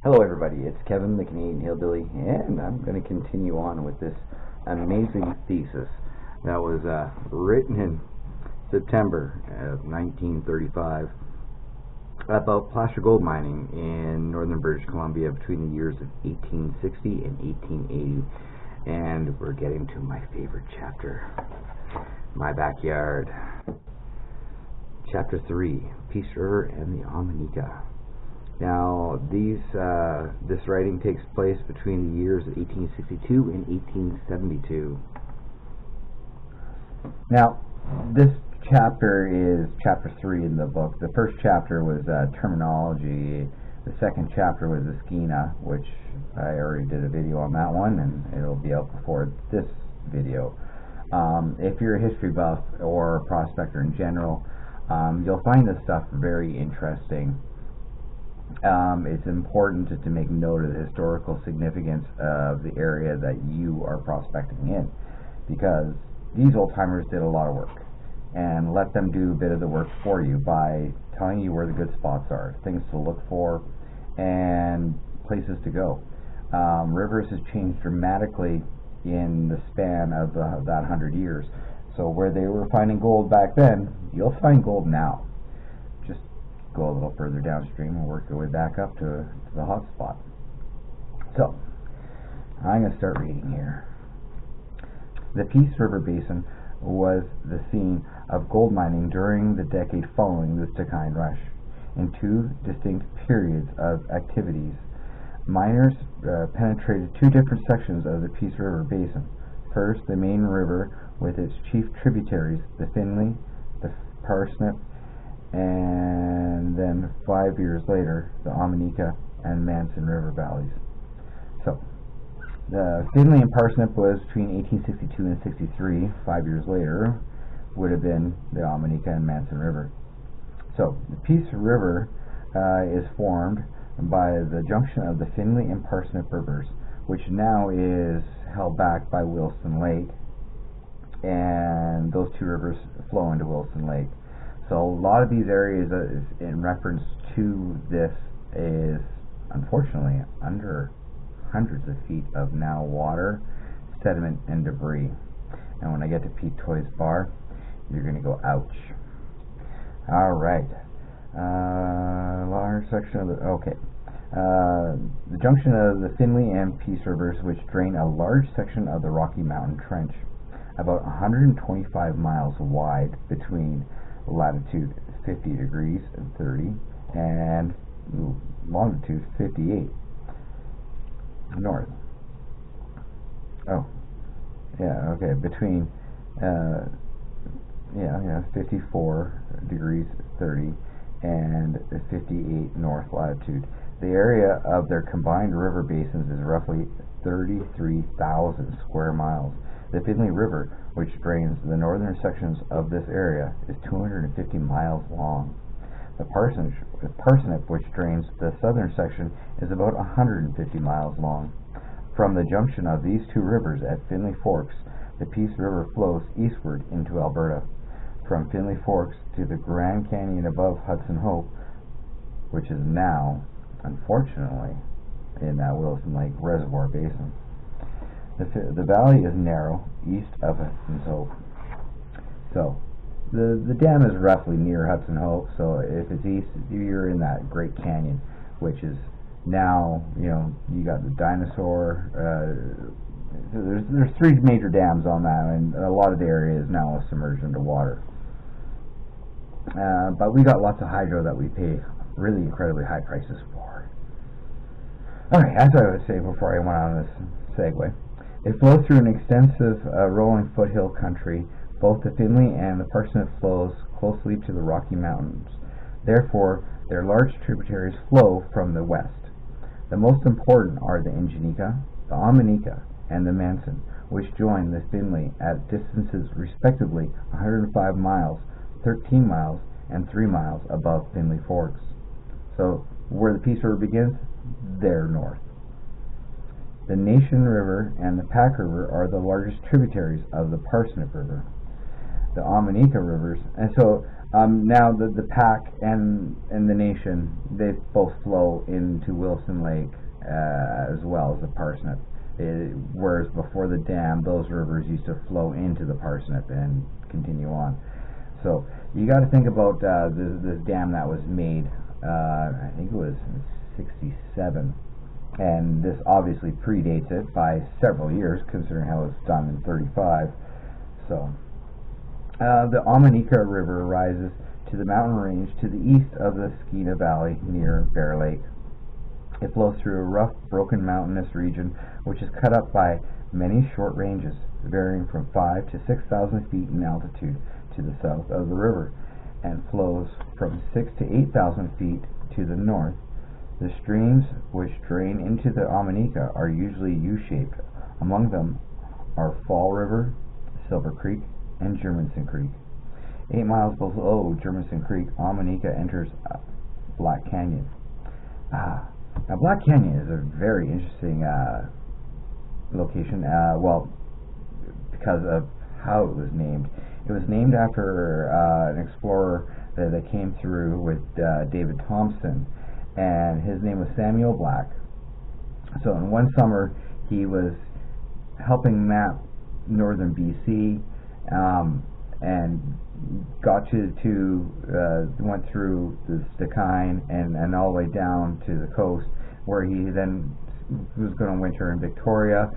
Hello everybody, it's Kevin the Canadian Hillbilly, and I'm going to continue on with this amazing thesis that was written in September of 1935 about placer gold mining in northern British Columbia between the years of 1860 and 1880. And we're getting to my favorite chapter, my backyard. Chapter 3, Peace River and the Ominica. Now, this writing takes place between the years of 1862 and 1872. Now, this chapter is chapter 3 in the book. The first chapter was terminology. The second chapter was the schema, which I already did a video on that one, and it'll be out before this video. If you're a history buff or a prospector in general, you'll find this stuff very interesting. It's important to make note of the historical significance of the area that you are prospecting in, because these old timers did a lot of work, and let them do a bit of the work for you by telling you where the good spots are, things to look for, and places to go. Rivers has changed dramatically in the span of that 100 years. So where they were finding gold back then, you'll find gold now. Just go a little further downstream and work your way back up to the hot spot. So, I'm going to start reading here. The Peace River Basin was the scene of gold mining during the decade following the Thecanadian rush. In two distinct periods of activities, miners penetrated two different sections of the Peace River Basin. First, the main river with its chief tributaries, the Finley, the Parsnip, and then 5 years later, the Ominica and Manson River valleys. So, the Finley and Parsnip was between 1862 and 63. 5 years later would have been the Ominica and Manson River. So, the Peace River is formed by the junction of the Finley and Parsnip rivers, which now is held back by Wilson Lake, and those two rivers flow into Wilson Lake. So a lot of these areas in reference to this is unfortunately under hundreds of feet of now water, sediment, and debris. And when I get to Pete Toy's bar, you're going to go, ouch. Alright. Large section of the junction of the Finley and Peace Rivers, which drain a large section of the Rocky Mountain Trench, about 125 miles wide between latitude 50 degrees and 30 and longitude 58 north. Between 54 degrees 30 and 58 north latitude. The area of their combined river basins is roughly 33,000 square miles. The Finley River, which drains the northern sections of this area, is 250 miles long. The Parsnip, which drains the southern section, is about 150 miles long. From the junction of these two rivers at Finley Forks, the Peace River flows eastward into Alberta. From Finley Forks to the Grand Canyon above Hudson Hope, which is now, unfortunately, in that Wilson Lake Reservoir Basin. The valley is narrow east of Hudson Hope. So, the dam is roughly near Hudson Hope, so if it's east, you're in that Great Canyon, which is now, you got the dinosaur. There's three major dams on that, and a lot of the area is now submerged into water. But we got lots of hydro that we pay really incredibly high prices for. Alright, as I was saying before I went on this segue, it flows through an extensive rolling foothill country. Both the Finley and the Parsnip flows closely to the Rocky Mountains. Therefore, their large tributaries flow from the west. The most important are the Ominica, the Ominica, and the Manson, which join the Finley at distances respectively 105 miles, 13 miles, and 3 miles above Finley Forks. So, where the Peace River begins, they're north. The Nation River and the Pack River are the largest tributaries of the Parsnip River. The Omininca rivers, and so Now the pack and the nation, they both flow into Wilson Lake as well as the Parsnip. Whereas before the dam, those rivers used to flow into the Parsnip and continue on. So you got to think about this dam that was made. I think it was in '67, and this obviously predates it by several years, considering how it was done in '35. So the Ominica River rises to the mountain range to the east of the Skeena Valley near Bear Lake. It flows through a rough, broken mountainous region, which is cut up by many short ranges, varying from 5,000 to 6,000 feet in altitude to the south of the river, and flows from 6,000 to 8,000 feet to the north. The streams which drain into the Ominica are usually U-shaped. Among them are Fall River, Silver Creek, and Germanson Creek. 8 miles below Germanson Creek, Ominica enters Black Canyon. Now, Black Canyon is a very interesting location, because of how it was named. It was named after an explorer that came through with David Thompson, and his name was Samuel Black. So in one summer, he was helping map northern BC, and got went through the Stikine and all the way down to the coast, where he then was going to winter in Victoria.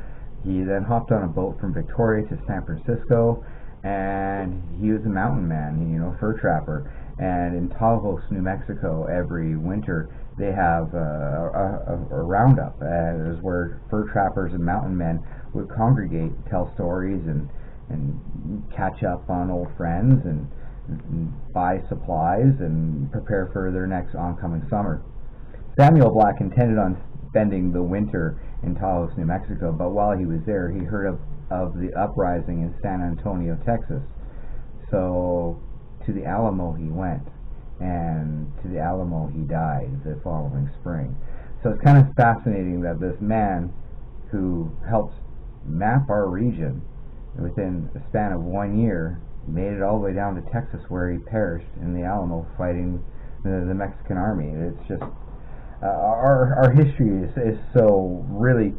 He then hopped on a boat from Victoria to San Francisco, and he was a mountain man, fur trapper. And in Taos, New Mexico, every winter they have a roundup, is where fur trappers and mountain men would congregate, tell stories, and catch up on old friends, and buy supplies and prepare for their next oncoming summer. Samuel Black intended on spending the winter in Taos, New Mexico, but while he was there, he heard of the uprising in San Antonio, Texas. So to the Alamo he went, and to the Alamo he died the following spring. So it's kind of fascinating that this man who helped map our region within a span of 1 year made it all the way down to Texas, where he perished in the Alamo fighting the Mexican army. It's just our history is so really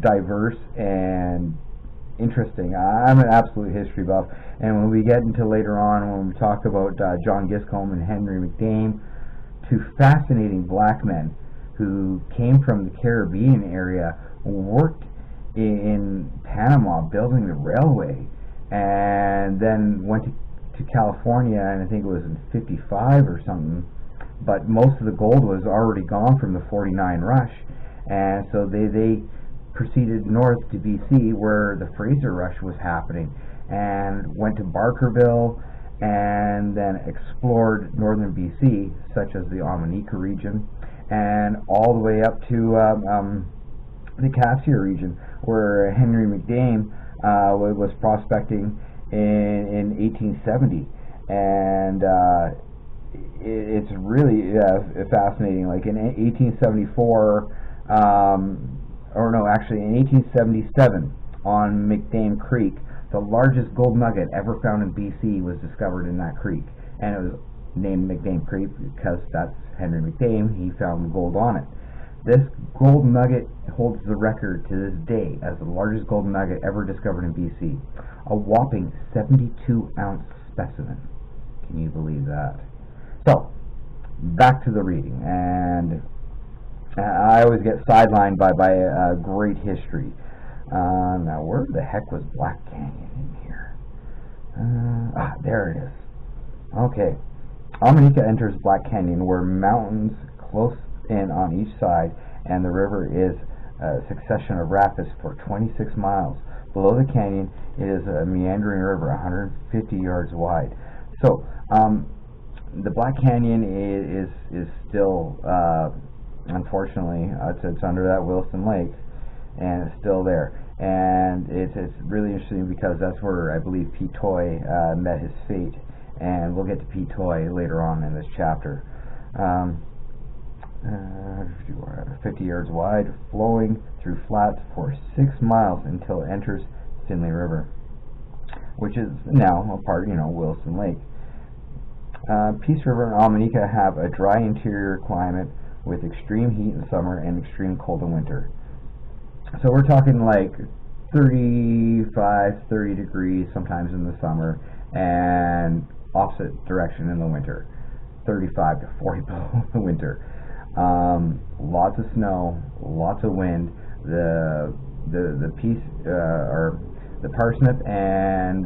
diverse and interesting. I'm an absolute history buff, and when we get into later on, when we talk about John Giscombe and Henry McDame, two fascinating black men who came from the Caribbean area, worked in Panama building the railway, and then went to California, and I think it was in '55 or something, but most of the gold was already gone from the '49 rush, and so they proceeded north to BC, where the Fraser rush was happening, and went to Barkerville, and then explored northern BC, such as the Ominica region, and all the way up to the Cassiar region, where Henry McDame was prospecting in 1870, and it's really fascinating. Like in 1874, in 1877, on McDame Creek, the largest gold nugget ever found in BC was discovered in that creek, and it was named McDame Creek because that's Henry McDame. He found gold on it. This gold nugget holds the record to this day as the largest gold nugget ever discovered in BC. A whopping 72-ounce specimen. Can you believe that? So, back to the reading. And I always get sidelined by great history. Now, where the heck was Black Canyon in here? There it is. Okay. Ominica enters Black Canyon, where mountains close in on each side, and the river is a succession of rapids for 26 miles. Below the canyon, it is a meandering river 150 yards wide. So, the Black Canyon is still, unfortunately, it's under that Wilson Lake, and it's still there. And it's really interesting because that's where I believe Pete Toy met his fate, and we'll get to Pete Toy later on in this chapter. 50 yards wide, flowing through flats for 6 miles until it enters Finley River, which is now a part, Wilson Lake. Peace River and Ominica have a dry interior climate with extreme heat in summer and extreme cold in winter. So we're talking like 35, 30 degrees sometimes in the summer, and opposite direction in the winter, 35 to 40 below in the winter. Lots of snow, lots of wind. The peace or the parsnip and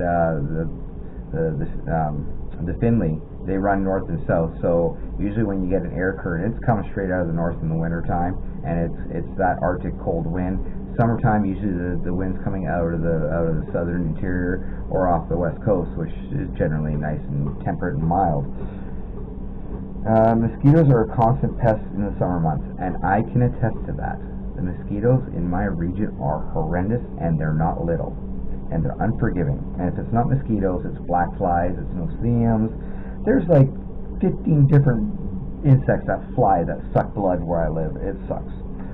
the Finley, they run north and south. So usually when you get an air current, it's coming straight out of the north in the winter time, and it's that Arctic cold wind. Summertime, usually the wind's coming out of the southern interior or off the west coast, which is generally nice and temperate and mild. Mosquitoes are a constant pest in the summer months, and I can attest to that. The mosquitoes in my region are horrendous, and they're not little, and they're unforgiving. And if it's not mosquitoes, it's black flies, it's no-see-ums. There's like 15 different insects that fly that suck blood where I live. It sucks.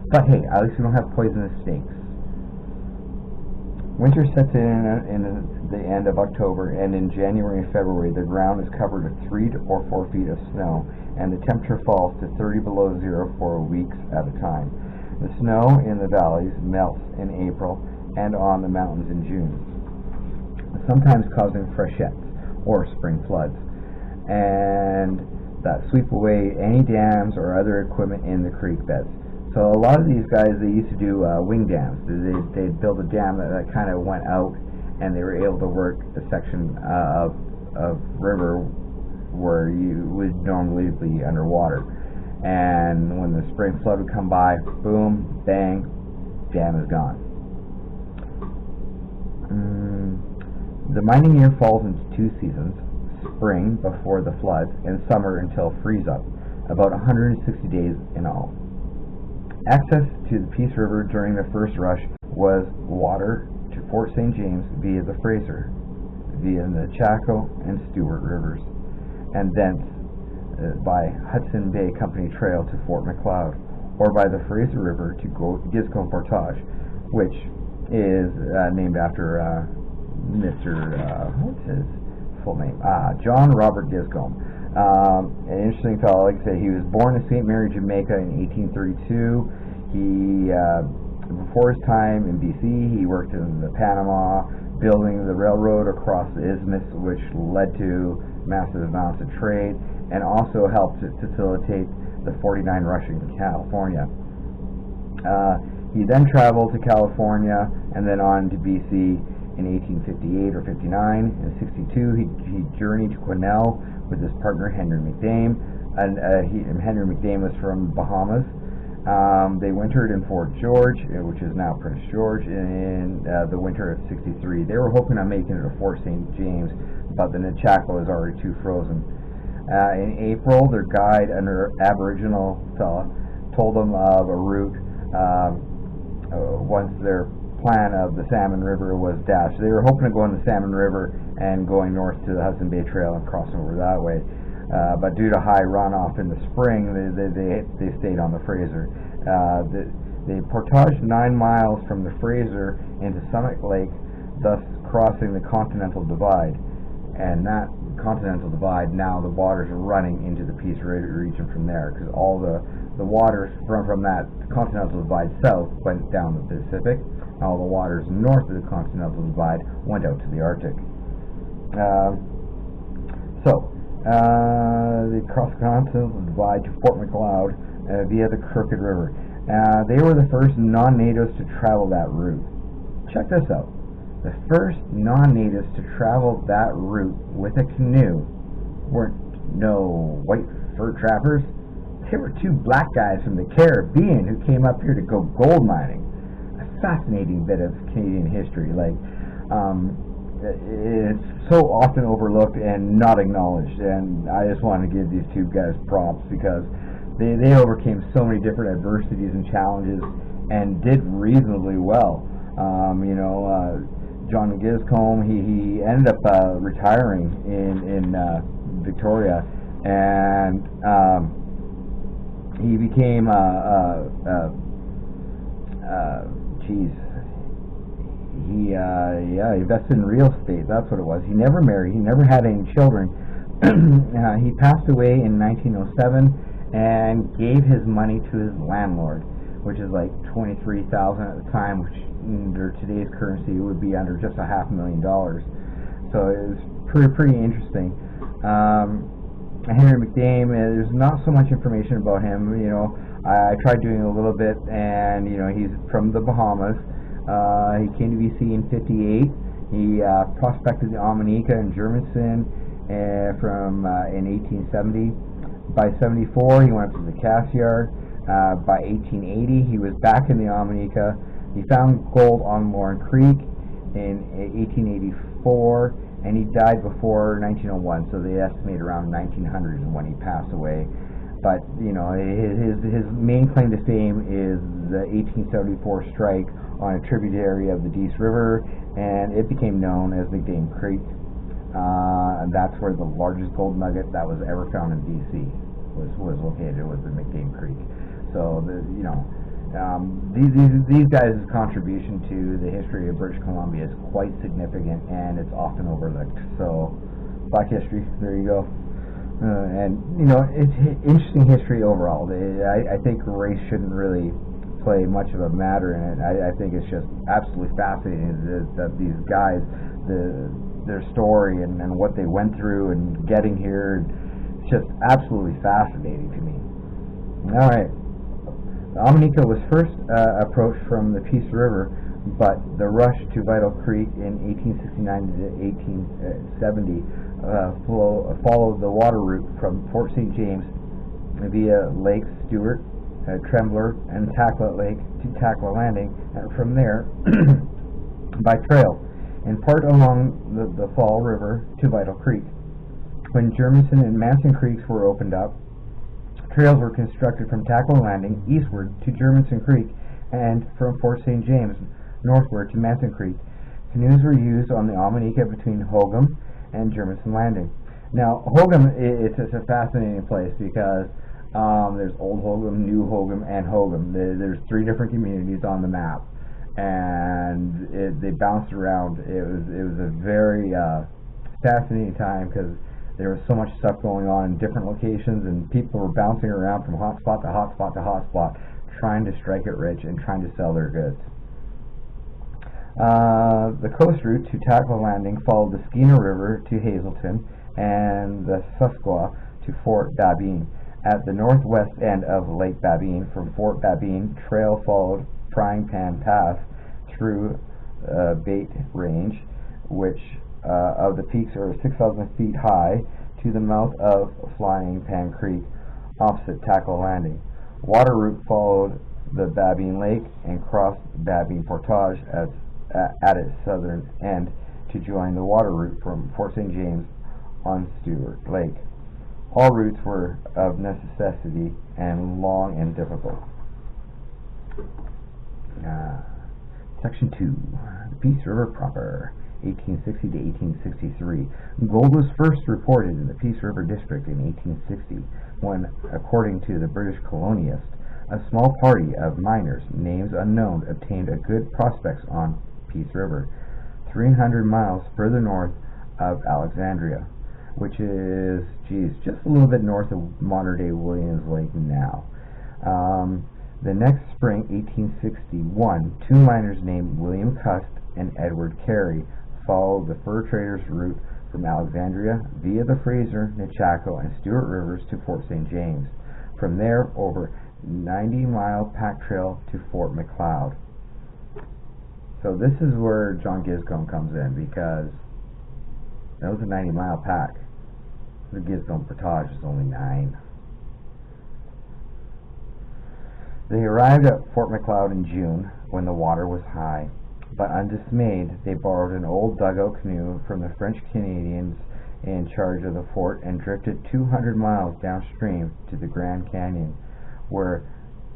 But hey, at least we don't have poisonous snakes. Winter sets in the end of October, and in January and February the ground is covered with 3 or 4 feet of snow, and the temperature falls to 30 below zero for weeks at a time. The snow in the valleys melts in April and on the mountains in June, sometimes causing freshets or spring floods, and that sweep away any dams or other equipment in the creek beds. So a lot of these guys, they used to do wing dams. They'd build a dam that kind of went out, and they were able to work a section of river where you would normally be underwater. And when the spring flood would come by, boom, bang, dam is gone. The mining year falls into 2 seasons: spring before the floods and summer until freeze up, about 160 days in all. Access to the Peace River during the first rush was water to Fort St. James via the Fraser, via the Chaco and Stewart rivers, and thence by Hudson Bay Company Trail to Fort Macleod, or by the Fraser River to Giscombe Portage, which is named after Mr. What's his full name? John Robert Giscombe. An interesting fellow. Like I said, he was born in St. Mary, Jamaica in 1832. He, before his time in BC, he worked in the Panama, building the railroad across the isthmus, which led to massive amounts of trade, and also helped to facilitate the 49 rush in California. He then traveled to California and then on to BC in 1858 or 59. In 62, he journeyed to Quesnel with his partner Henry McDame, and Henry McDame was from Bahamas. They wintered in Fort George, which is now Prince George, in the winter of 63. They were hoping on making it to Fort St. James, but the Chaco was already too frozen. In April, their guide, an Aboriginal fella, told them of a route once their plan of the Salmon River was dashed. They were hoping to go on the Salmon River and going north to the Hudson Bay Trail and crossing over that way. But due to high runoff in the spring, they stayed on the Fraser. They portaged 9 miles from the Fraser into Summit Lake, thus crossing the Continental Divide. And that Continental Divide, now the waters are running into the Peace River region from there, because all the waters from that Continental Divide south went down the Pacific. All the waters north of the Continental Divide went out to the Arctic. They crossed the Continental Divide to Fort Macleod via the Crooked River. They were the first non-natives to travel that route. Check this out. The first non-natives to travel that route with a canoe weren't no white fur trappers. They were 2 black guys from the Caribbean who came up here to go gold mining. A fascinating bit of Canadian history. It's so often overlooked and not acknowledged, and I just want to give these 2 guys props because they overcame so many different adversities and challenges and did reasonably well. John Giscombe, he ended up retiring in Victoria, and he became he invested in real estate. That's what it was. He never married. He never had any children, He passed away in 1907 and gave his money to his landlord, which is like $23,000 at the time, which under today's currency would be under just $500,000. So it was pretty interesting. Henry McDame, there's not so much information about him. I tried doing a little bit, and he's from the Bahamas. He came to BC in '58. He prospected the Ominica and Germanson in 1870. By '74, he went up to the Cassiar. By 1880, he was back in the Ominica. He found gold on Lauren Creek in 1884, and he died before 1901. So they estimate around 1900 when he passed away. But his main claim to fame is the 1874 strike on a tributary of the Dease River, and it became known as McDame Creek. And that's where the largest gold nugget that was ever found in BC was located, was the McDame Creek. So these guys' contribution to the history of British Columbia is quite significant, and it's often overlooked. So Black history, there you go. And it's interesting history overall. I think race shouldn't really play much of a matter in it. I think it's just absolutely fascinating that these guys, their story and what they went through and getting here, it's just absolutely fascinating to me. All right. The Ominica was first approached from the Peace River, but the rush to Vital Creek in 1869 to 1870 followed the water route from Fort St. James via Lake Stewart, Trembler, and Takla Lake to Takla Landing, and from there by trail, in part along the Fall River to Vital Creek. When Germanson and Manson Creeks were opened up, trails were constructed from Takla Landing eastward to Germanson Creek, and from Fort St. James northward to Manson Creek. Canoes were used on the Ominica between Hogum and Germanson Landing. Now, Hogum, it's a fascinating place because there's Old Hogum, New Hogum, and Hogum. There's three different communities on the map, and they bounced around. It was a very fascinating time because there was so much stuff going on in different locations, and people were bouncing around from hot spot to hot spot to hot spot, trying to strike it rich and trying to sell their goods. The coast route to Takla Landing followed the Skeena River to Hazelton and the Susquehanna to Fort Babine. At the northwest end of Lake Babine, from Fort Babine, trail followed Frying Pan Pass through Bate Range, which of the peaks are 6,000 feet high, to the mouth of Flying Pan Creek, opposite Takla Landing. Water route followed the Babine Lake and crossed Babine Portage at its southern end to join the water route from Fort St. James on Stewart Lake. All routes were of necessity and long and difficult. Section 2. The Peace River proper, 1860 to 1863. Gold was first reported in the Peace River District in 1860, when, according to the British colonialist, a small party of miners, names unknown, obtained a good prospects on Peace River, 300 miles further north of Alexandria, which is, just a little bit north of modern-day Williams Lake now. The next spring, 1861, two miners named William Cust and Edward Carey followed the fur traders' route from Alexandria via the Fraser, Nechako, and Stewart Rivers to Fort St. James. From there, over 90-mile pack trail to Fort McLeod. So this is where John Giscombe comes in, because that was a 90-mile pack. The Giscombe Portage is only 9. They arrived at Fort McLeod in June, when the water was high, but undismayed, they borrowed an old dugout canoe from the French Canadians in charge of the fort and drifted 200 miles downstream to the Grand Canyon, where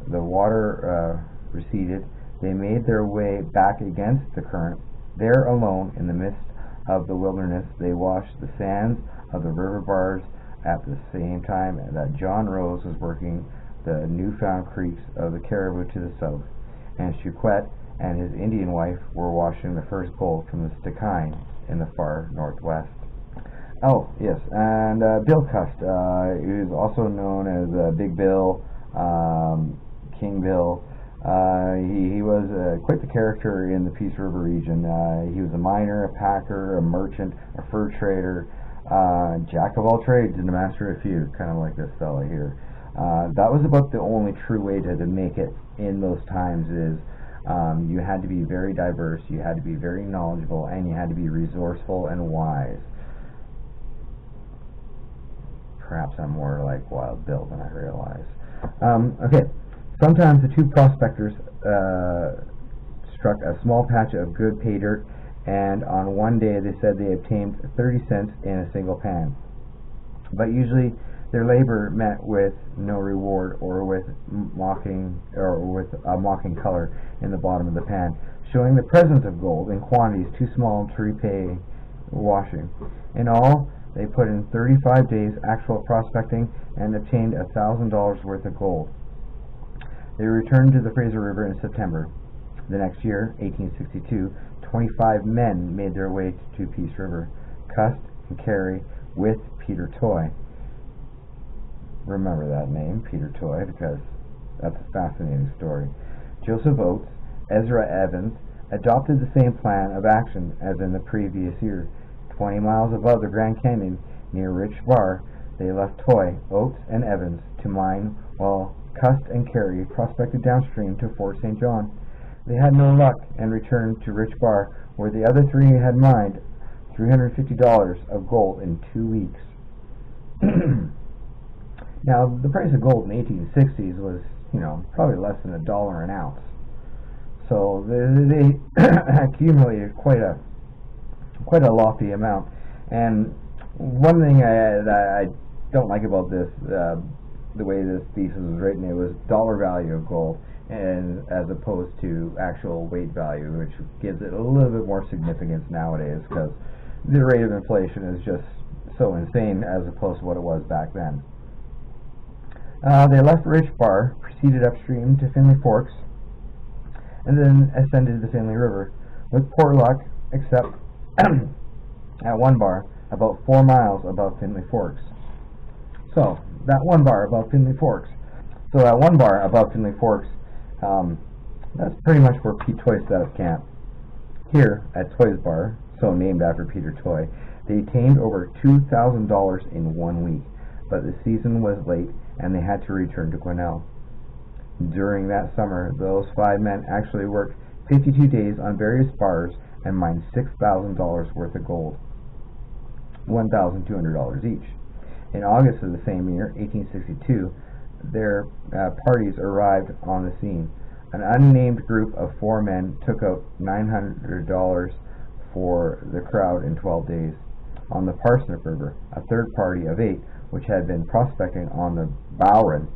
the water receded. They made their way back against the current. There alone, in the midst of the wilderness, they watched the sands of the river bars at the same time that John Rose was working the newfound creeks of the Caribou to the south, and Chouquet and his Indian wife were washing the first gold from the Stikine in the far northwest. Oh, yes, and Bill Cust, he was also known as Big Bill, King Bill. He was quite the character in the Peace River region. He was a miner, a packer, a merchant, a fur trader, jack of all trades and a master of few, kind of like this fella here. That was about the only true way to make it in those times is you had to be very diverse, you had to be very knowledgeable, and you had to be resourceful and wise. Perhaps I'm more like Wild Bill than I realize. Okay, sometimes the two prospectors struck a small patch of good pay dirt, and on one day they said they obtained 30 cents in a single pan. But usually their labor met with no reward, or with a mocking color in the bottom of the pan, showing the presence of gold in quantities too small to repay washing. In all, they put in 35 days actual prospecting and obtained $1,000 worth of gold. They returned to the Fraser River in September. The next year, 1862, 25 men made their way to Peace River, Cust and Carey, with Peter Toy. Remember that name, Peter Toy, because that's a fascinating story. Joseph Oates, Ezra Evans, adopted the same plan of action as in the previous year. 20 miles above the Grand Canyon, near Rich Bar, they left Toy, Oates, and Evans to mine, while Cust and Carey prospected downstream to Fort St. John. They had no luck and returned to Rich Bar, where the other three had mined $350 of gold in 2 weeks. Now, the price of gold in the 1860s was, probably less than $1 an ounce. So they accumulated quite a lofty amount. And one thing that I don't like about this, the way this thesis was written, it was dollar value of gold, and as opposed to actual weight value, which gives it a little bit more significance nowadays, because the rate of inflation is just so insane as opposed to what it was back then. They left Rich Bar, proceeded upstream to Finley Forks, and then ascended the Finley River, with poor luck, except at one bar about 4 miles above Finley Forks. So that one bar above Finley Forks, that's pretty much where Pete Toy set up camp. Here at Toy's Bar, so named after Peter Toy, they attained over $2,000 in 1 week, but the season was late and they had to return to Quesnel. During that summer, those 5 men actually worked 52 days on various bars and mined $6,000 worth of gold, $1,200 each. In August of the same year, 1862, their parties arrived on the scene. An unnamed group of 4 men took out $900 for the crowd in 12 days. On the Parsnip River, a third party of 8, which had been prospecting on the Bowron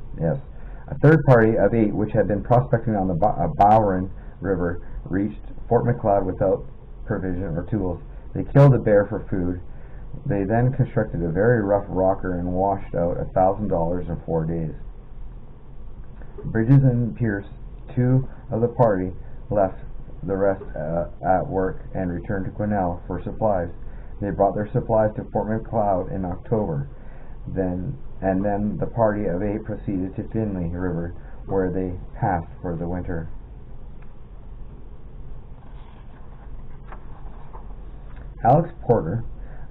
River, reached Fort McLeod without provision or tools. They killed a bear for food. They then constructed a very rough rocker and washed out $1,000 in 4 days. Bridges and Pierce, 2 of the party, left the rest at work and returned to Quesnel for supplies. They brought their supplies to Fort McLeod in October. Then the party of 8 proceeded to Finley River, where they passed for the winter. Alex Porter,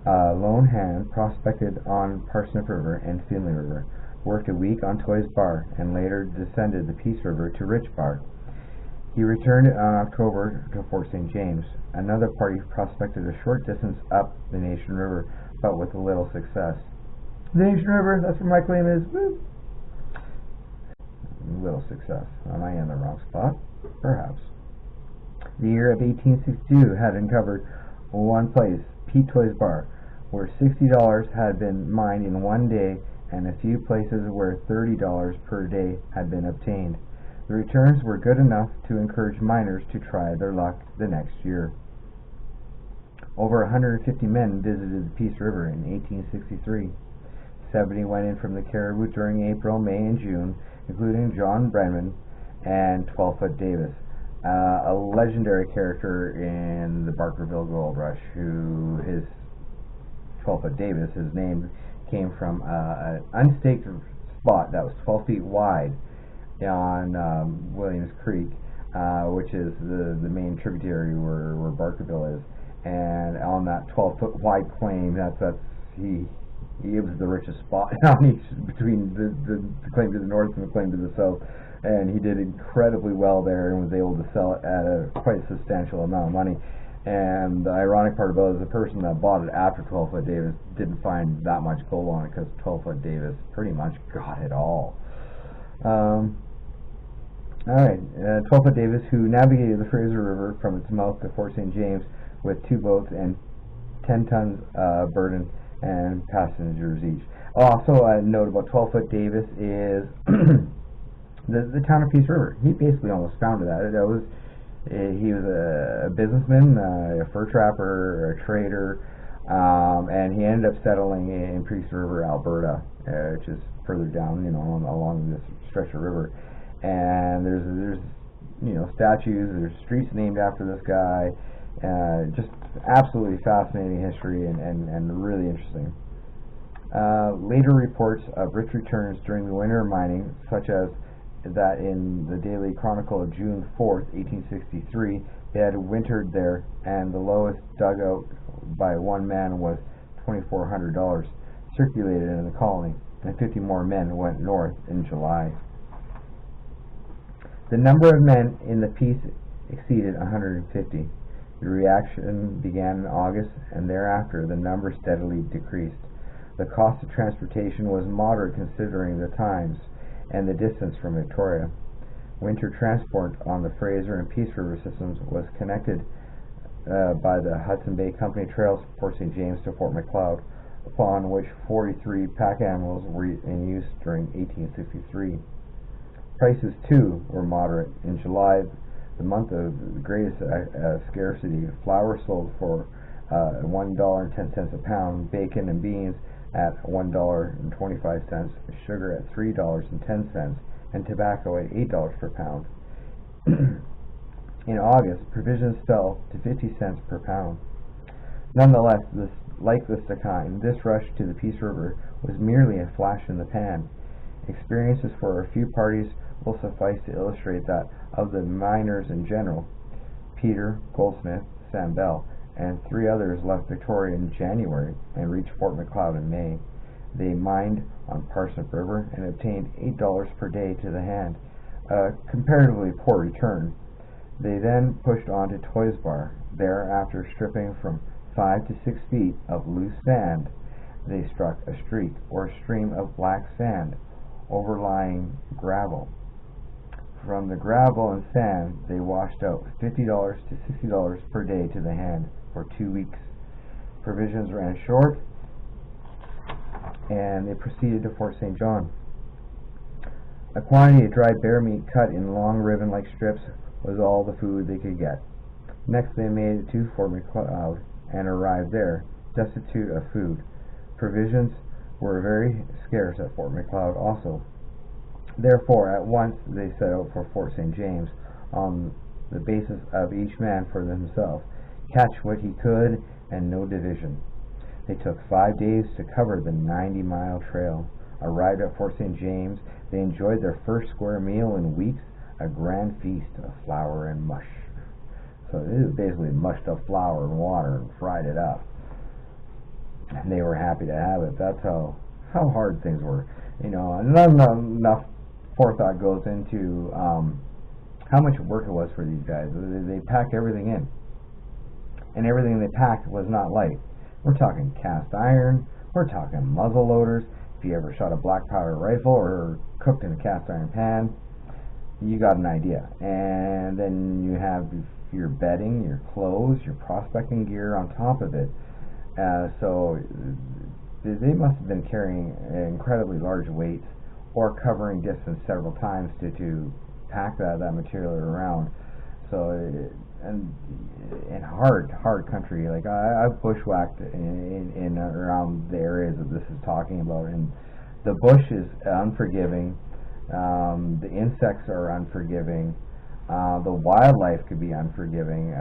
a lone hand, prospected on Parsnip River and Finley River, worked a week on Toy's Bar, and later descended the Peace River to Rich Bar. He returned in October to Fort St. James. Another party prospected a short distance up the Nation River, but with little success. The Nation River, that's where my claim is. Woo! Little success. Am I in the wrong spot? Perhaps. The year of 1862 had uncovered one place, Pete Toy's Bar, where $60 had been mined in 1 day, and a few places where $30 per day had been obtained. The returns were good enough to encourage miners to try their luck the next year. Over 150 men visited the Peace River in 1863. 70 went in from the Caribou during April, May, and June, including John Brennan and 12-Foot Davis, a legendary character in the Barkerville Gold Rush, who his 12-foot Davis. His name came from an unstaked spot that was 12 feet wide on Williams Creek, which is the main tributary where Barkerville is. And on that 12-foot wide claim, it was the richest spot on each, between the claim to the north and the claim to the south. And he did incredibly well there and was able to sell it at a quite substantial amount of money. And the ironic part about it is the person that bought it after 12-foot Davis didn't find that much gold on it, because 12-foot Davis pretty much got it all. Alright, 12-foot Davis, who navigated the Fraser River from its mouth to Fort St. James with 2 boats and 10 tons burden and passengers each. Also, a note about 12-foot Davis is the town of Peace River. He basically almost founded that. He was a businessman, a fur trapper, a trader, and he ended up settling in Peace River, Alberta, which is further down, along this stretch of river. And there's statues, there's streets named after this guy. Just absolutely fascinating history and really interesting. Later reports of rich returns during the winter mining, such as that in the Daily Chronicle of June 4th, 1863, they had wintered there, and the lowest dug out by one man was $2,400, circulated in the colony, and 50 more men went north in July. The number of men in the Peace exceeded 150. The reaction began in August, and thereafter the number steadily decreased. The cost of transportation was moderate considering the times and the distance from Victoria. Winter transport on the Fraser and Peace River systems was connected by the Hudson Bay Company trails from Fort St. James to Fort Macleod, upon which 43 pack animals were in use during 1863. Prices, too, were moderate. In July, the month of the greatest scarcity, flour sold for $1.10 a pound, bacon and beans at $1.25, sugar at $3.10, and tobacco at $8 per pound. In August, provisions fell to 50 cents per pound. Nonetheless, like the Thecanadian, this rush to the Peace River was merely a flash in the pan. Experiences for a few parties will suffice to illustrate that of the miners in general. Peter, Goldsmith, Sam Bell, and 3 others left Victoria in January and reached Fort Macleod in May. They mined on Parsnip River and obtained $8 per day to the hand, a comparatively poor return. They then pushed on to Toys Bar. There, after stripping from 5 to 6 feet of loose sand, they struck a streak or stream of black sand overlying gravel. From the gravel and sand, they washed out $50 to $60 per day to the hand for 2 weeks. Provisions ran short, and they proceeded to Fort St. John. A quantity of dried bear meat cut in long ribbon-like strips was all the food they could get. Next, they made it to Fort Macleod and arrived there, destitute of food. Provisions were very scarce at Fort Macleod also. Therefore, at once they set out for Fort St. James on the basis of each man for himself, catch what he could, and no division. They took 5 days to cover the 90-mile trail. Arrived at Fort St. James, they enjoyed their first square meal in weeks, a grand feast of flour and mush. So this is basically mushed up flour and water and fried it up. And they were happy to have it. That's how hard things were. Not enough forethought goes into how much work it was for these guys. They packed everything in. And everything they packed was not light. We're talking cast iron, we're talking muzzle loaders. If you ever shot a black powder rifle or cooked in a cast iron pan, you got an idea. And then you have your bedding, your clothes, your prospecting gear on top of it. So they must have been carrying incredibly large weights or covering distance several times to pack that material around. So in hard country, like I've bushwhacked in around the areas that this is talking about, and the bush is unforgiving. The insects are unforgiving. The wildlife could be unforgiving.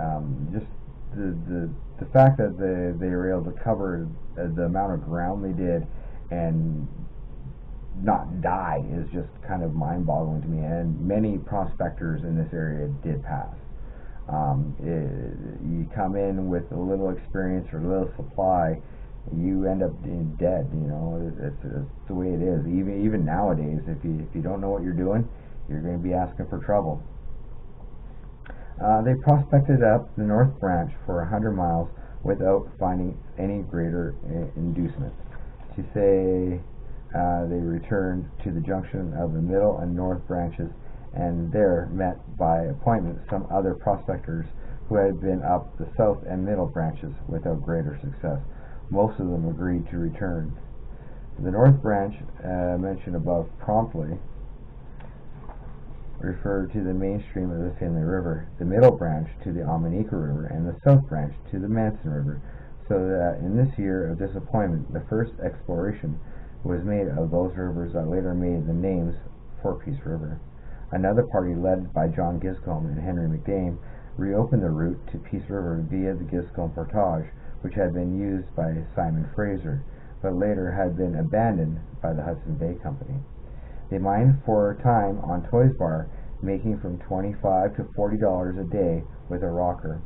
Just the fact that they were able to cover the amount of ground they did and not die is just kind of mind-boggling to me. And many prospectors in this area did pass. You come in with a little experience or a little supply, you end up being dead. It's the way it is. Even nowadays, if you don't know what you're doing, you're going to be asking for trouble. They prospected up the North Branch for 100 miles without finding any greater inducement. To say they returned to the junction of the Middle and North Branches, and there met by appointment some other prospectors who had been up the South and Middle Branches without greater success. Most of them agreed to return. The North Branch, mentioned above, promptly referred to the main stream of the Finley River, the Middle Branch to the Ominica River, and the South Branch to the Manson River, so that in this year of disappointment the first exploration was made of those rivers that later made the names for Peace River. Another party led by John Giscombe and Henry McDame reopened the route to Peace River via the Giscombe Portage, which had been used by Simon Fraser, but later had been abandoned by the Hudson Bay Company. They mined for a time on Toys Bar, making from $25 to $40 a day with a rocker.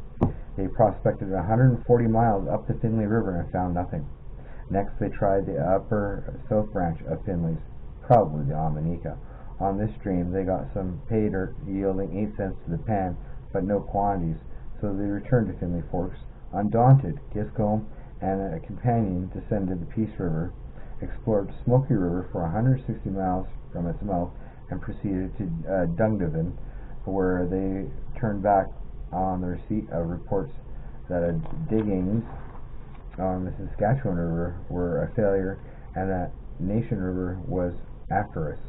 They prospected 140 miles up the Finley River and found nothing. Next they tried the upper South Branch of Finley's, probably the Ominica. On this stream they got some pay dirt yielding 8 cents to the pan, but no quantities, so they returned to Finley Forks. Undaunted, Giscombe and a companion descended the Peace River, explored Smoky River for 160 miles from its mouth, and proceeded to Dungiven, where they turned back on the receipt of reports that diggings on the Saskatchewan River were a failure and that Nation River was after us.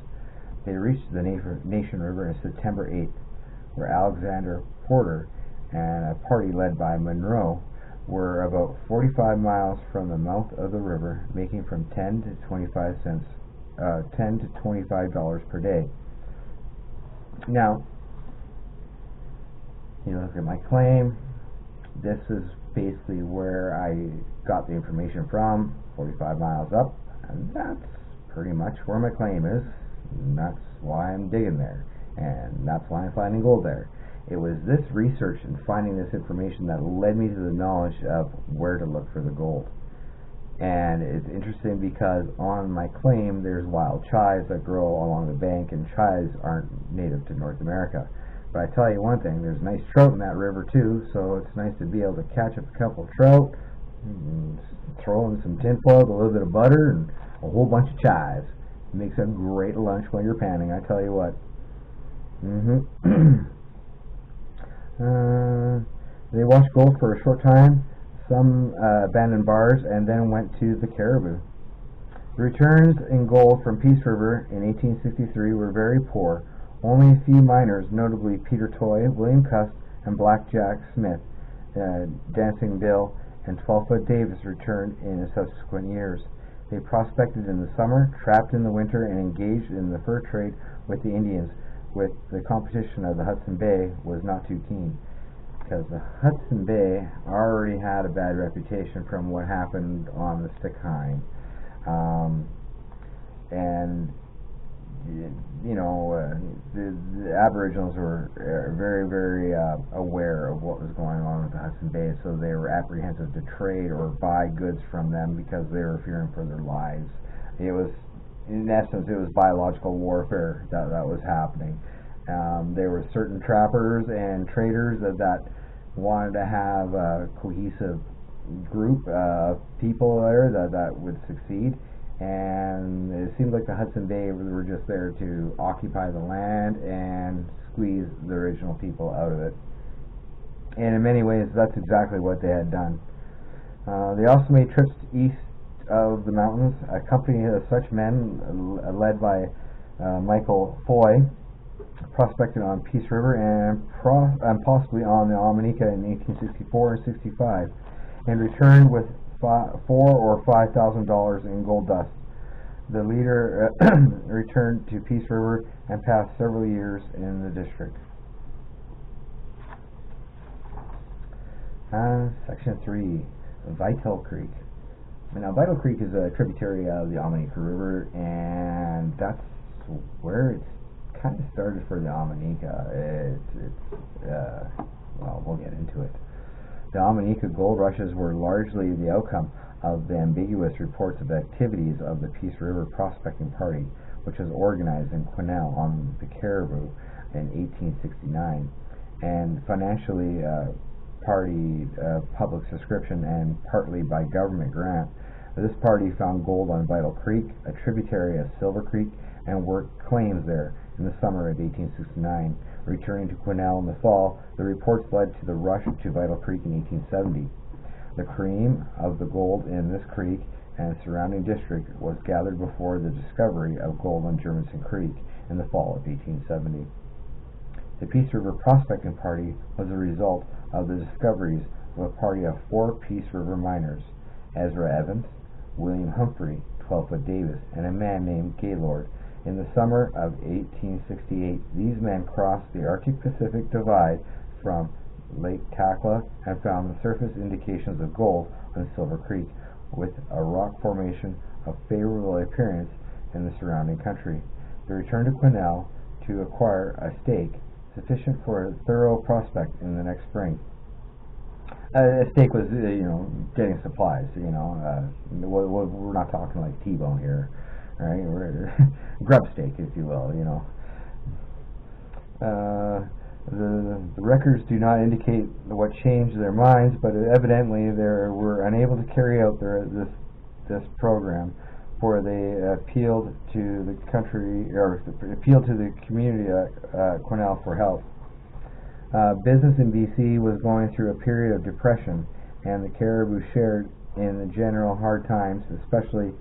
They reached the Nation River on September 8th, where Alexander Porter and a party led by Monroe were about 45 miles from the mouth of the river, making from $10 to $25 per day. Now, you look at my claim. This is basically where I got the information from, 45 miles up, and that's pretty much where my claim is, and that's why I'm digging there, and that's why I'm finding gold there. It was this research and finding this information that led me to the knowledge of where to look for the gold. And it's interesting because on my claim there's wild chives that grow along the bank, and chives aren't native to North America. But I tell you one thing, there's nice trout in that river too, so it's nice to be able to catch up a couple of trout, and throw in some tinfoil, a little bit of butter, and a whole bunch of chives. It makes a great lunch while you're panning, I tell you what. They watched gold for a short time, some abandoned bars, and then went to the Caribou. The returns in gold from Peace River in 1863 were very poor. Only a few miners, notably Peter Toy, William Cuss, and Black Jack Smith, Dancing Bill, and 12-Foot Davis returned in subsequent years. They prospected in the summer, trapped in the winter, and engaged in the fur trade with the Indians, with the competition of the Hudson Bay was not too keen, because the Hudson Bay already had a bad reputation from what happened on the Stikine. And the Aboriginals were very, very aware of what was going on with the Hudson Bay, so they were apprehensive to trade or buy goods from them because they were fearing for their lives. It was, in essence, it was biological warfare that was happening. There were certain trappers and traders that wanted to have a cohesive group of people there that would succeed, and it seemed like the Hudson Bay were just there to occupy the land and squeeze the original people out of it. And in many ways, that's exactly what they had done. They also made trips east of the mountains. A company of such men, led by Michael Foy, prospected on Peace River and possibly on the Ominica in 1864 and 65, and returned with $4,000 or $5,000 in gold dust. The leader returned to Peace River and passed several years in the district. Section 3, Vital Creek. Now, Vital Creek is a tributary of the Ominica River, and that's where it's kind of started for the Omininca. Well, we'll get into it. The Omininca gold rushes were largely the outcome of the ambiguous reports of activities of the Peace River Prospecting Party, which was organized in Quesnel on the Caribou in 1869, and financially party public subscription and partly by government grant. This party found gold on Vital Creek, a tributary of Silver Creek, and worked claims there in the summer of 1869. Returning to Quesnel in the fall, the reports led to the rush to Vital Creek in 1870. The cream of the gold in this creek and surrounding district was gathered before the discovery of gold on Jurmenson Creek in the fall of 1870. The Peace River Prospecting Party was a result of the discoveries of a party of 4 Peace River miners: Ezra Evans, William Humphrey, 12-foot Davis, and a man named Gaylord. In the summer of 1868, these men crossed the Arctic-Pacific Divide from Lake Takla and found the surface indications of gold on Silver Creek, with a rock formation of favorable appearance in the surrounding country. They returned to Quesnel to acquire a stake sufficient for a thorough prospect in the next spring. A stake was, getting supplies. We're not talking like T-bone here, right? We're grub stake, if you will. The records do not indicate what changed their minds, but evidently they were unable to carry out this program, for they appealed to the community at Quesnel for help. Business in BC was going through a period of depression, and the Caribou shared in the general hard times, especially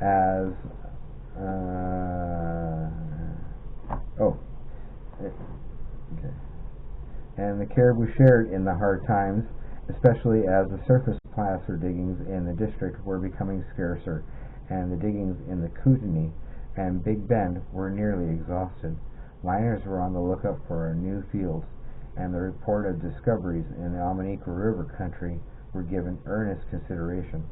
as the surface placer diggings in the district were becoming scarcer, and the diggings in the Kootenay and Big Bend were nearly exhausted. Miners were on the lookout for new fields, and the reported discoveries in the Ominica River country were given earnest consideration.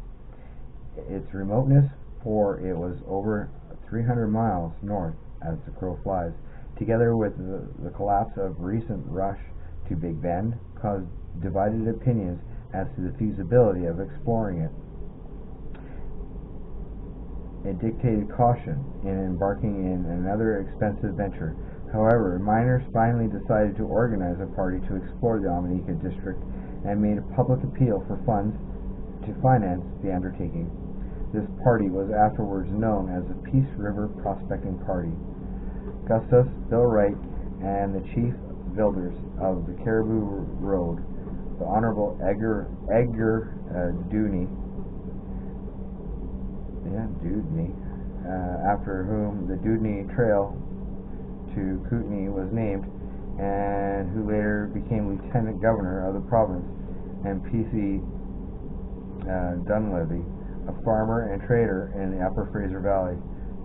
Its remoteness, for it was over 300 miles north as the crow flies, together with the collapse of recent rush to Big Bend, caused divided opinions as to the feasibility of exploring it. It dictated caution in embarking in another expensive venture. However, miners finally decided to organize a party to explore the Ominica district and made a public appeal for funds to finance the undertaking. This party was afterwards known as the Peace River Prospecting Party. Gustus Bill Wright and the chief builders of the Caribou Road, the Honorable Edgar Dewdney, after whom the Dewdney Trail to Kootenay was named, and who later became Lieutenant Governor of the province, and P.C. Dunleavy, a farmer and trader in the Upper Fraser Valley,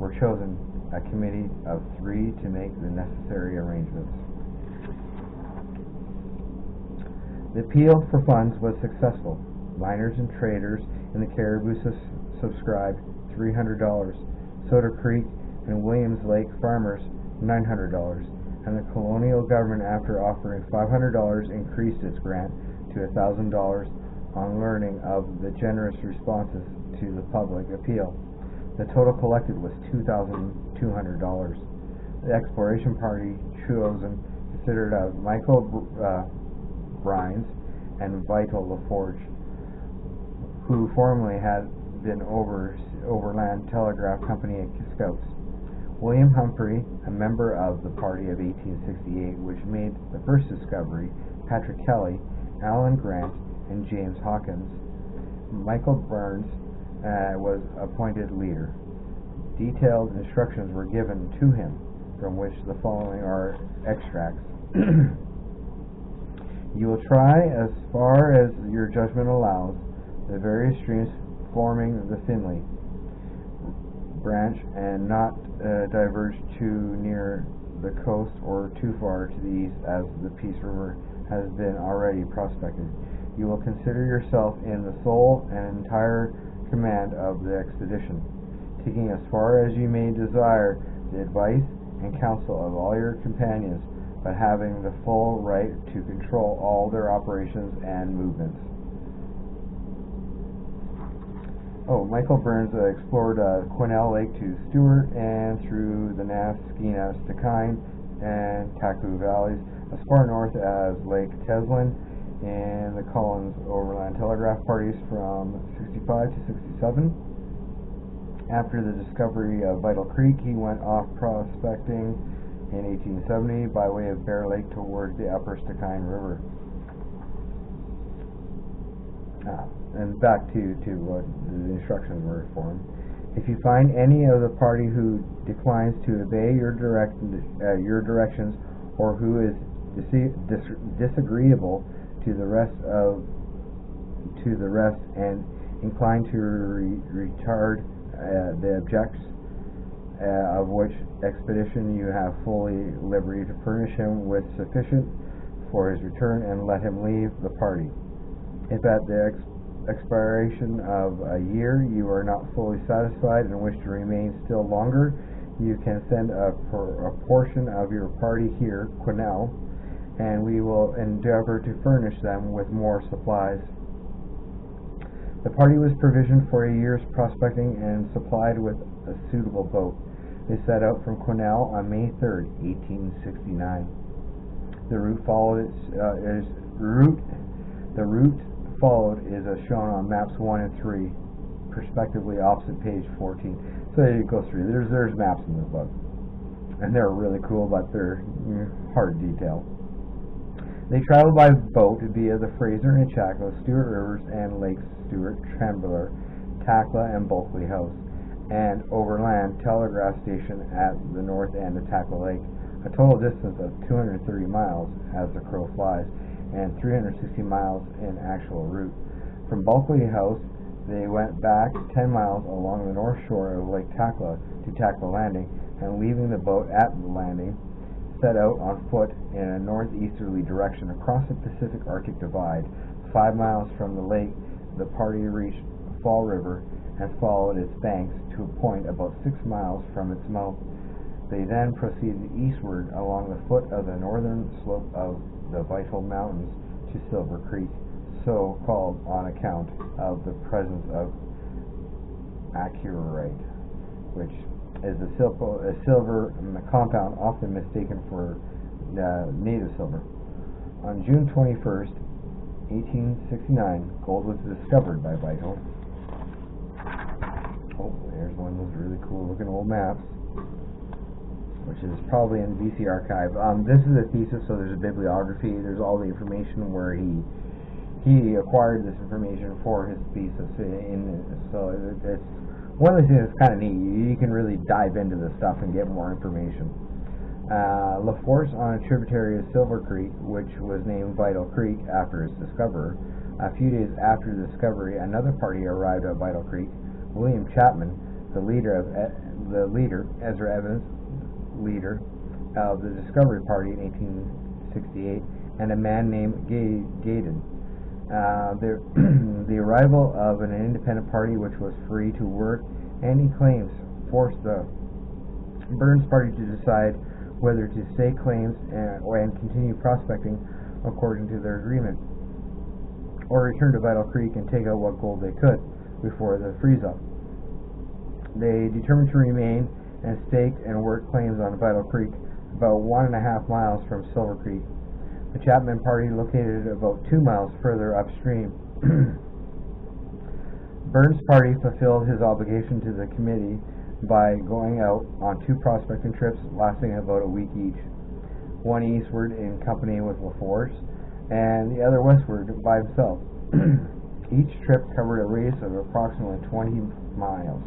were chosen a committee of 3 to make the necessary arrangements. The appeal for funds was successful. Miners and traders in the Caribou subscribed $300, Soda Creek and Williams Lake farmers $900, and the colonial government, after offering $500, increased its grant to $1,000 on learning of the generous responses to the public appeal. The total collected was $2,200. The exploration party chosen considered of Michael Brines and Vital LaForge, who formerly had been Overland Telegraph Company scouts. William Humphrey, a member of the party of 1868, which made the first discovery, Patrick Kelly, Alan Grant, and James Hawkins. Michael Burns was appointed leader. Detailed instructions were given to him, from which the following are extracts. You will try, as far as your judgment allows, the various streams forming the Finley branch, and not diverge too near the coast or too far to the east, as the Peace River has been already prospected. You will consider yourself in the sole and entire command of the expedition, taking as far as you may desire the advice and counsel of all your companions, but having the full right to control all their operations and movements. Michael Burns explored Quesnel Lake to Stewart and through the Nass, Skeena, Stikine, and Taku valleys as far north as Lake Teslin and the Collins Overland Telegraph parties from 65 to 67. After the discovery of Vital Creek, he went off prospecting in 1870 by way of Bear Lake towards the upper Stikine River. And back to what the instructions were for him. If you find any of the party who declines to obey your directions, or who is disagreeable to the rest and inclined to retard the objects of which expedition, you have fully liberty to furnish him with sufficient for his return, and let him leave the party. If at the expiration of a year you are not fully satisfied and wish to remain still longer, you can send a portion of your party here, Quesnel, and we will endeavor to furnish them with more supplies. The party was provisioned for a year's prospecting and supplied with a suitable boat. They set out from Quesnel on May 3rd, 1869. The route followed is as shown on maps 1 and 3, respectively, opposite page 14. So it goes through. There's maps in this book, and they're really cool, but they're hard detail. They traveled by boat via the Fraser and Chaco, Stewart Rivers, and Lakes Stewart, Trembler, Takla, and Bulkley House, and overland telegraph station at the north end of Takla Lake, a total distance of 230 miles as the crow flies, and 360 miles in actual route. From Bulkley House, they went back 10 miles along the north shore of Lake Takla to Takla Landing, and leaving the boat at the landing, set out on foot in a northeasterly direction across the Pacific Arctic Divide. 5 miles from the lake, the party reached Fall River and followed its banks to a point about 6 miles from its mouth. They then proceeded eastward along the foot of the northern slope of the Vital Mountains to Silver Creek, so called on account of the presence of acuarite, which is a silver compound often mistaken for native silver. On June 21st, 1869, gold was discovered by Vital. There's one of those really cool looking old maps, which is probably in the BC archive. This is a thesis, so there's a bibliography. There's all the information where he acquired this information for his thesis. So it's one of the things that's kind of neat. You can really dive into this stuff and get more information. La Force, on a tributary of Silver Creek, which was named Vital Creek after its discoverer. A few days after the discovery, another party arrived at Vital Creek. William Chapman, the leader, Ezra Evans, leader of the Discovery Party in 1868, and a man named Gaydon. The arrival of an independent party which was free to work any claims forced the Burns party to decide whether to stake claims and continue prospecting according to their agreement, or return to Vital Creek and take out what gold they could before the freeze-up. They determined to remain and staked and worked claims on Vital Creek, about 1.5 miles from Silver Creek. The Chapman party located about 2 miles further upstream. Burns' party fulfilled his obligation to the committee by going out on 2 prospecting trips lasting about a week each, one eastward in company with LaForce and the other westward by himself. Each trip covered a radius of approximately 20 miles.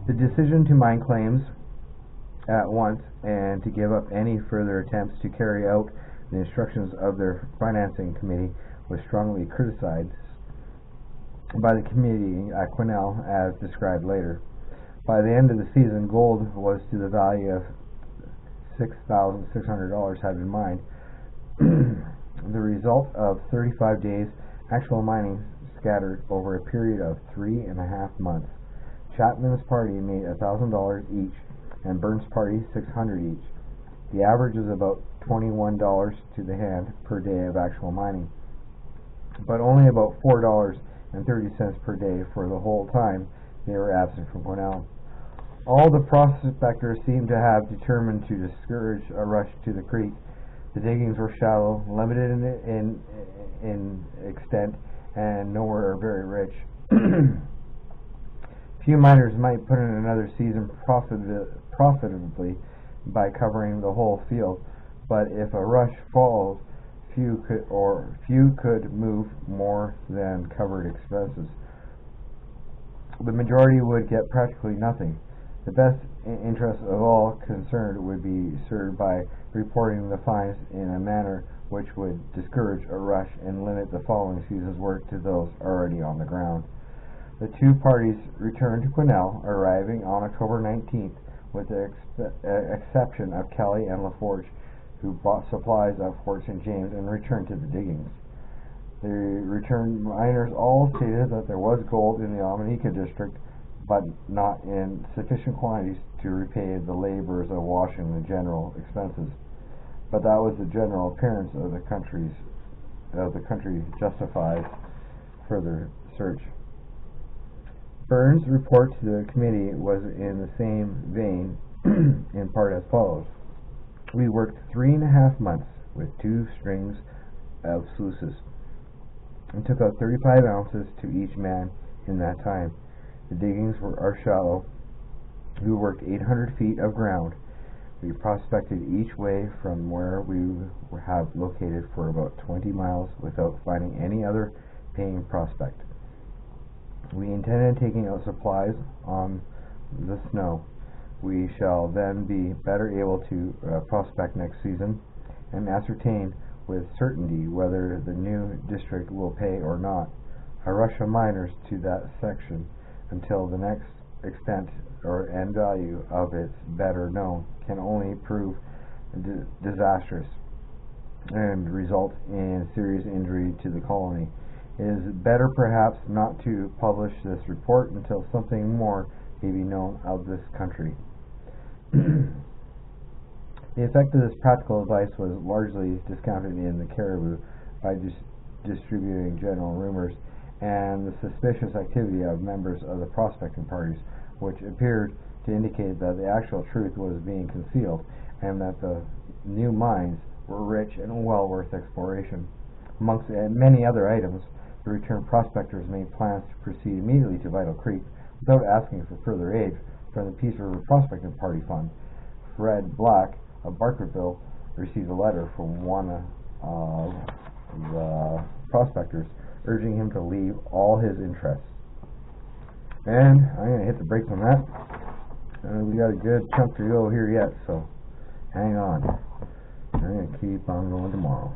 The decision to mine claims at once and to give up any further attempts to carry out the instructions of their financing committee was strongly criticized by the committee at Quesnel, as described later. By the end of the season, gold was to the value of $6,600 had been mined. The result of 35 days actual mining scattered over a period of 3.5 months. Chapman's party made $1,000 each, and Burns' party $600 each. The average is about $21 to the hand per day of actual mining, but only about $4.30 per day for the whole time they were absent from Quesnel. All the prospectors seemed to have determined to discourage a rush to the creek. The diggings were shallow, limited in extent, and nowhere very rich. Few miners might put in another season profitably by covering the whole field, but if a rush falls, few could move more than covered expenses. The majority would get practically nothing. The best interest of all concerned would be served by reporting the finds in a manner which would discourage a rush and limit the following season's work to those already on the ground. The two parties returned to Quesnel, arriving on October 19th, with the exception of Kelly and LaForge, who bought supplies at Fort St. James and returned to the diggings. The returned miners all stated that there was gold in the Ominica district, but not in sufficient quantities to repay the labors of washing the general expenses. But that was the general appearance of the country justifies further search. Burns' report to the committee was in the same vein, in part as follows. We worked 3.5 months with 2 strings of sluices, and took out 35 ounces to each man in that time. The diggings are shallow. We worked 800 feet of ground. We prospected each way from where we have located for about 20 miles without finding any other paying prospect. We intended taking out supplies on the snow. We shall then be better able to prospect next season and ascertain with certainty whether the new district will pay or not. A rush of miners to that section until the next extent or end value of its better known can only prove disastrous and result in serious injury to the colony. It is better perhaps not to publish this report until something more may be known of this country. The effect of this practical advice was largely discounted in the Caribou by distributing general rumors and the suspicious activity of members of the prospecting parties, which appeared to indicate that the actual truth was being concealed and that the new mines were rich and well worth exploration. Amongst many other items, the returned prospectors made plans to proceed immediately to Vital Creek without asking for further aid from the Peace River Prospecting Party Fund. Fred Black of Barkerville received a letter from one of the prospectors urging him to leave all his interests. And I'm going to hit the brakes on that. We got a good chunk to go here yet, so hang on. I'm going to keep on going tomorrow.